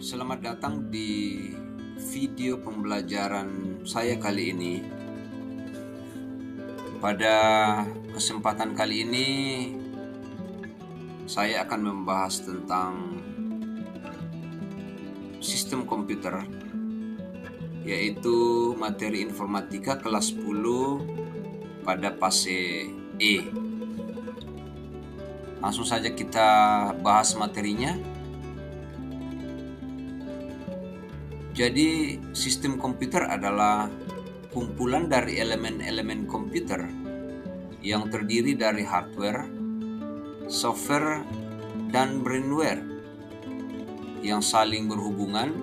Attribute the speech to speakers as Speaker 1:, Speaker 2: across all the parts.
Speaker 1: Selamat datang di video pembelajaran saya kali ini. Pada kesempatan kali ini saya akan membahas tentang sistem komputer, yaitu materi informatika kelas 10 pada fase E. Langsung saja kita bahas materinya. Jadi, sistem komputer adalah kumpulan dari elemen-elemen komputer yang terdiri dari hardware, software, dan brainware yang saling berhubungan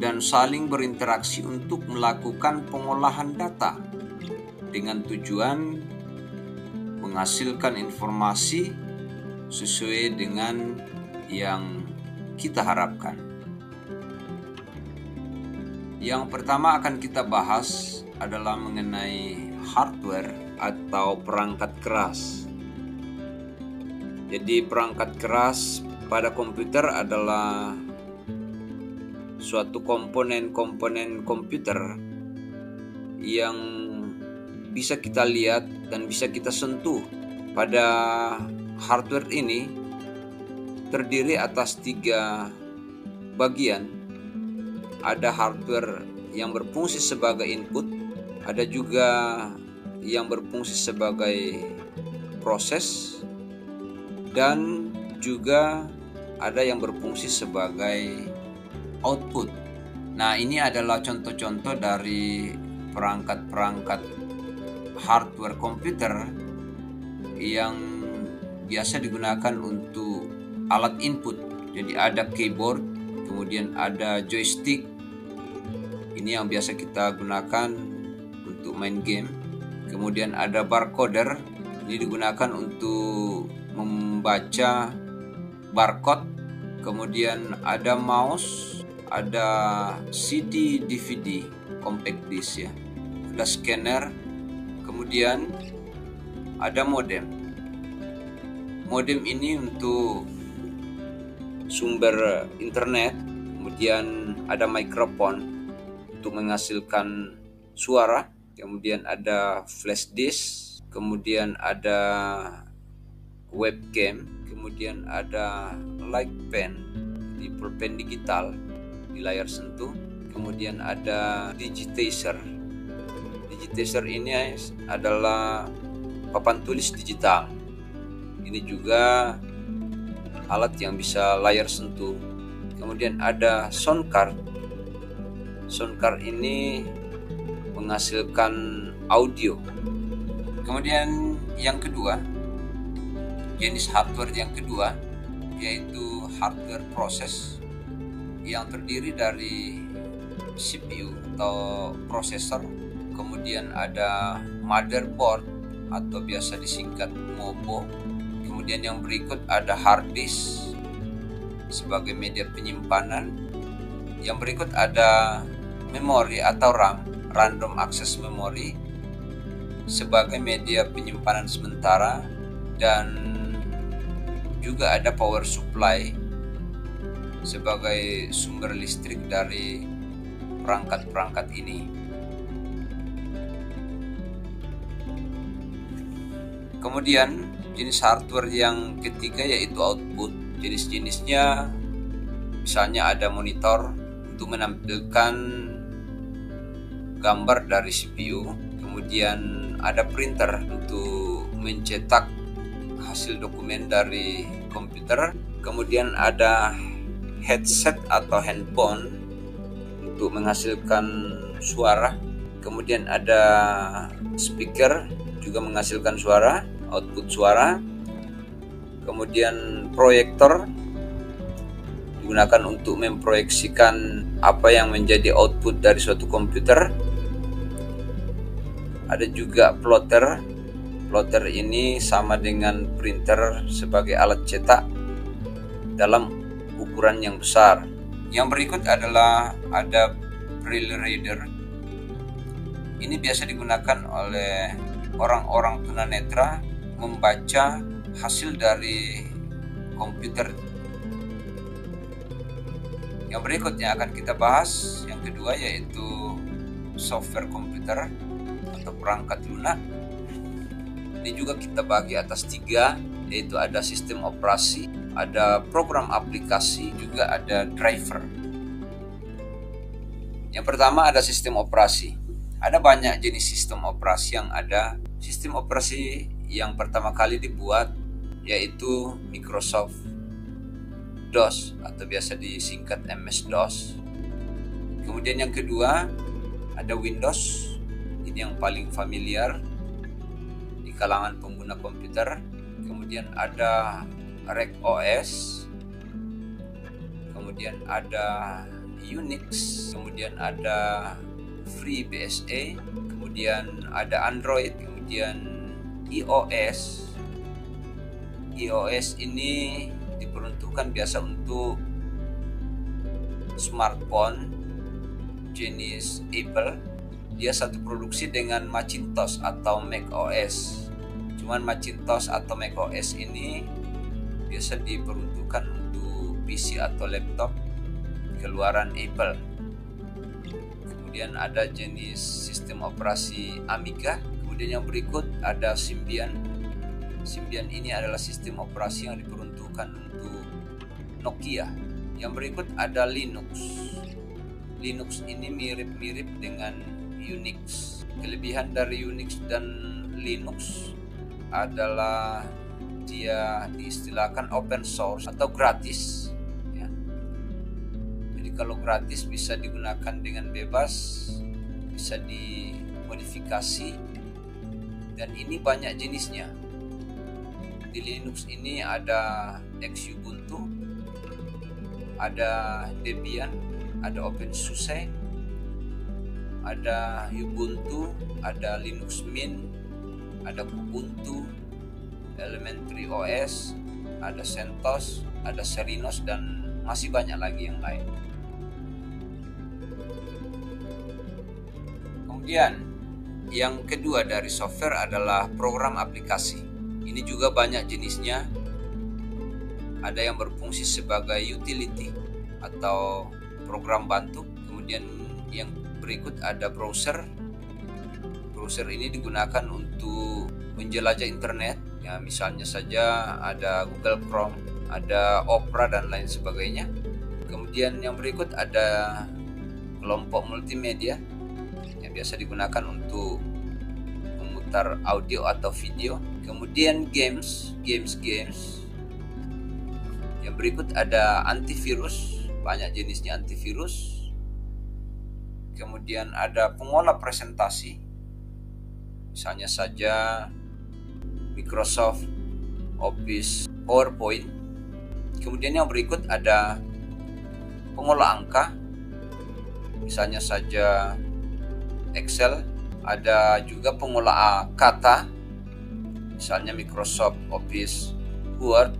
Speaker 1: dan saling berinteraksi untuk melakukan pengolahan data dengan tujuan menghasilkan informasi sesuai dengan yang kita harapkan. Yang pertama akan kita bahas adalah mengenai hardware atau perangkat keras. Jadi perangkat keras pada komputer adalah suatu komponen-komponen komputer yang bisa kita lihat dan bisa kita sentuh. Pada hardware ini terdiri atas 3 bagian. Ada hardware yang berfungsi sebagai input, ada juga yang berfungsi sebagai proses, dan juga ada yang berfungsi sebagai output. Nah, ini adalah contoh-contoh dari perangkat-perangkat hardware komputer yang biasa digunakan untuk alat input. Jadi ada keyboard, kemudian ada joystick. Ini yang biasa kita gunakan untuk main game. Kemudian ada barcoder. Ini digunakan untuk membaca barcode. Kemudian ada mouse, ada CD, DVD, compact disc ya. Ada scanner. Kemudian ada modem. Modem ini untuk sumber internet. Kemudian ada mikrofon untuk menghasilkan suara, kemudian ada flash disk, kemudian ada webcam, kemudian ada light pen di pulpen digital di layar sentuh, kemudian ada digitizer. Digitizer ini adalah papan tulis digital. Ini juga alat yang bisa layar sentuh. Kemudian ada sound card. Sound card ini menghasilkan audio. Kemudian yang kedua, jenis hardware yang kedua yaitu hardware proses yang terdiri dari CPU atau prosesor, kemudian ada motherboard atau biasa disingkat MOBO. Kemudian yang berikut ada hard disk sebagai media penyimpanan. Yang berikut ada memori atau RAM, random access memory, sebagai media penyimpanan sementara, dan juga ada power supply sebagai sumber listrik dari perangkat-perangkat ini. Kemudian jenis hardware yang ketiga yaitu output. Jenis-jenisnya misalnya ada monitor untuk menampilkan gambar dari CPU, kemudian ada printer untuk mencetak hasil dokumen dari komputer, kemudian ada headset atau handphone untuk menghasilkan suara, kemudian ada speaker juga menghasilkan suara, output suara, kemudian proyektor digunakan untuk memproyeksikan apa yang menjadi output dari suatu komputer. Ada juga plotter. Plotter ini sama dengan printer sebagai alat cetak dalam ukuran yang besar. Yang berikut adalah ada braille reader. Ini biasa digunakan oleh orang-orang tunanetra membaca hasil dari komputer. Yang berikutnya akan kita bahas yang kedua, yaitu software komputer atau perangkat lunak. Ini juga kita bagi atas 3, yaitu ada sistem operasi, ada program aplikasi, juga ada driver. Yang pertama ada sistem operasi. Ada banyak jenis sistem operasi yang ada. Sistem operasi yang pertama kali dibuat yaitu Microsoft DOS atau biasa disingkat MS-DOS. Kemudian yang kedua ada Windows. Ini yang paling familiar di kalangan pengguna komputer. Kemudian ada REC OS. Kemudian ada Unix, kemudian ada FreeBSD, kemudian ada Android, kemudian iOS. iOS ini diperuntukkan biasa untuk smartphone jenis Apple. Dia satu produksi dengan Macintosh atau macOS. Cuman Macintosh atau macOS ini biasa diperuntukkan untuk PC atau laptop keluaran Apple. Kemudian ada jenis sistem operasi Amiga. Kemudian yang berikut ada Symbian. Symbian ini adalah sistem operasi yang diperuntukkan untuk Nokia. Yang berikut ada Linux. Linux ini mirip-mirip dengan Unix. Kelebihan dari Unix dan Linux adalah dia diistilahkan open source atau gratis. Kalau gratis bisa digunakan dengan bebas, bisa dimodifikasi, dan ini banyak jenisnya. Di Linux ini ada Xubuntu, ada Debian, ada OpenSUSE, ada Ubuntu, ada Linux Mint, ada Ubuntu, Elementary OS, ada CentOS, ada Serinos, dan masih banyak lagi yang lain. Kemudian yang kedua dari software adalah program aplikasi. Ini juga banyak jenisnya. Ada yang berfungsi sebagai utility atau program bantu. Kemudian yang berikut ada browser. Browser ini digunakan untuk menjelajah internet. Ya, misalnya saja ada Google Chrome, ada Opera dan lain sebagainya. Kemudian yang berikut ada kelompok multimedia yang biasa digunakan untuk memutar audio atau video. Kemudian games. Yang berikut ada antivirus, banyak jenisnya antivirus. Kemudian ada pengolah presentasi, misalnya saja Microsoft Office PowerPoint. Kemudian yang berikut ada pengolah angka, misalnya saja Excel. Ada juga pengolah kata, misalnya Microsoft Office Word.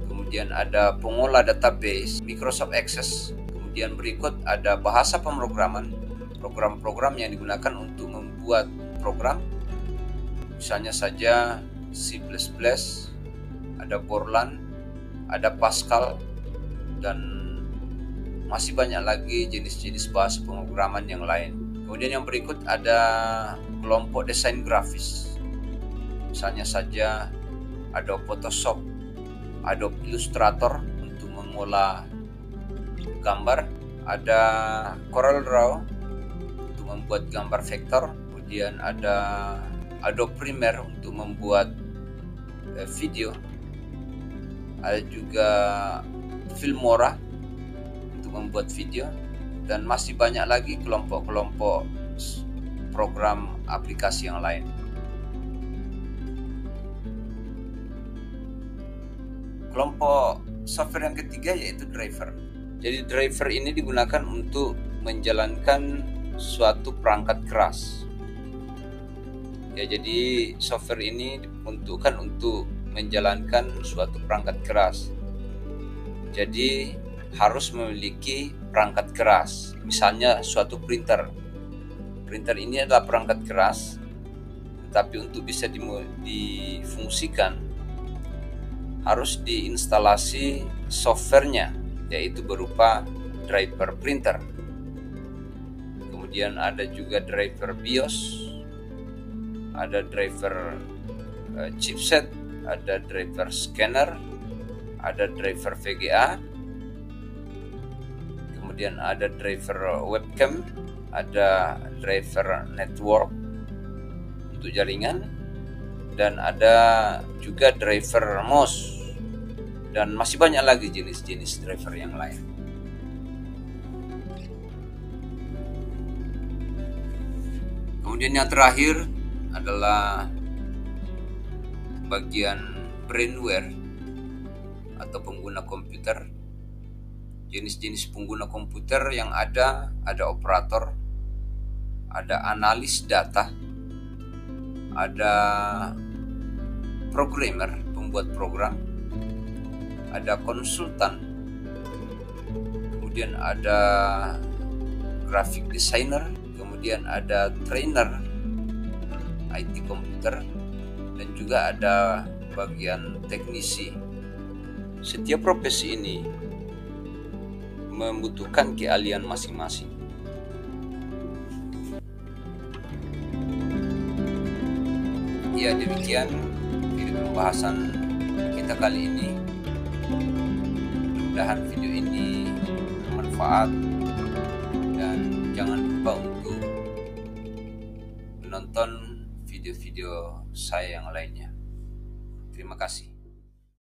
Speaker 1: Kemudian ada pengolah database Microsoft Access. Kemudian berikut ada bahasa pemrograman, program-program yang digunakan untuk membuat program, misalnya saja C++, ada Borland, ada Pascal, dan masih banyak lagi jenis-jenis bahasa pemrograman yang lain. Kemudian yang berikut ada kelompok desain grafis, misalnya saja Adobe Photoshop, Adobe Illustrator untuk mengolah gambar, ada CorelDRAW untuk membuat gambar vektor, kemudian ada Adobe Premiere untuk membuat video, ada juga Filmora untuk membuat video, dan masih banyak lagi kelompok-kelompok program aplikasi yang lain. Kelompok software yang ketiga yaitu driver. Jadi driver ini digunakan untuk menjalankan suatu perangkat keras. Ya, jadi software ini diperuntukkan untuk menjalankan suatu perangkat keras. Jadi harus memiliki perangkat keras. Misalnya suatu printer. Printer ini adalah perangkat keras, tetapi untuk bisa difungsikan harus diinstalasi softwarenya. yaitu berupa driver printer. Kemudian ada juga driver BIOS, ada driver chipset, ada driver scanner, ada driver VGA, kemudian ada driver webcam, ada driver network untuk jaringan, dan ada juga driver mouse, dan masih banyak lagi jenis-jenis driver yang lain. Kemudian yang terakhir adalah bagian brainware atau pengguna komputer. Jenis-jenis pengguna komputer yang ada operator, ada analis data, ada programmer, pembuat program, ada konsultan, kemudian ada graphic designer, kemudian ada trainer IT komputer, dan juga ada bagian teknisi. Setiap profesi ini membutuhkan keahlian masing-masing. Ya, demikian video pembahasan kita kali ini. Mudah-mudahan video ini bermanfaat, dan jangan lupa untuk menonton video-video saya yang lainnya. Terima kasih.